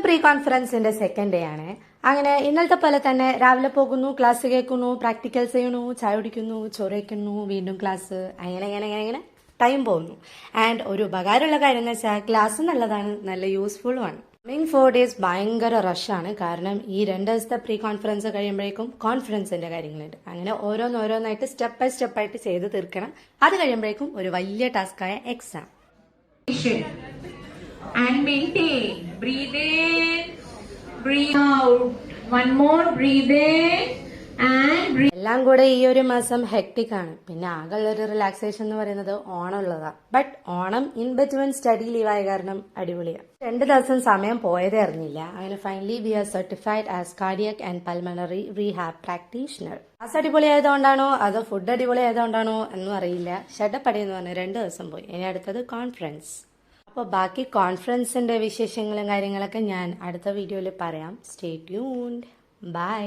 Pre കോൺഫറൻസിന്റെ second day ആണ്. അങ്ങനെ ഇന്നലത്തെ പോലെ തന്നെ രാവിലെ പോകുന്നു, ക്ലാസ് കേൾക്കുന്നു, പ്രാക്ടിക്കൽസ് ചെയ്യണു, ചായ കുടിക്കുന്നു, ചോറ് വയ്ക്കുന്നു, വീണ്ടും ക്ലാസ്, അങ്ങനെ ടൈം പോകുന്നു. ആൻഡ് ഒരു ഉപകാരമുള്ള കാര്യം എന്ന് വെച്ചാൽ ക്ലാസ് നല്ലതാണ്, നല്ല യൂസ്ഫുള്ളുമാണ്. കമ്മിങ് 4 days ഭയങ്കര റഷാണ്. കാരണം ഈ 2 ദിവസത്തെ പ്രീ കോൺഫറൻസ് കഴിയുമ്പോഴേക്കും കോൺഫറൻസിന്റെ കാര്യങ്ങളുണ്ട്. അങ്ങനെ ഓരോന്നായിട്ട് സ്റ്റെപ്പ് ബൈ സ്റ്റെപ്പ് ആയിട്ട് ചെയ്ത് തീർക്കണം. അത് കഴിയുമ്പോഴേക്കും ഒരു വലിയ ടാസ്കായ exam. And maintain. Breathe in, breathe out. One more, breathe in and breathe. എല്ലാം കൂടെ ഈ ഒരു മാസം ഹെക്ടിക് ആണ്. പിന്നെ ആകെയുള്ളൊരു റിലാക്സേഷൻ എന്ന് പറയുന്നത് ഓണം ഉള്ളതാണ്. But Onam in between study ലീവായ കാരണം അടിപൊളിയാണ്. 2 ദിവസം സമയം പോയതേ അറിഞ്ഞില്ല. അങ്ങനെ finally we are certified as cardiac and pulmonary rehab practitioner. Class അടിപൊളി ആയതുകൊണ്ടാണോ അതോ ഫുഡ് അടിപൊളി ആയതുകൊണ്ടാണോ എന്നും അറിയില്ല. ഷട്ടപ്പടി എന്ന് പറഞ്ഞ് 2 ദിവസം പോയി. ഇനി അടുത്തത് കോൺഫറൻസ്. അപ്പോൾ ബാക്കി കോൺഫറൻസിന്റെ വിശേഷങ്ങളും കാര്യങ്ങളൊക്കെ ഞാൻ അടുത്ത വീഡിയോയിൽ പറയാം. Stay tuned. ബൈ.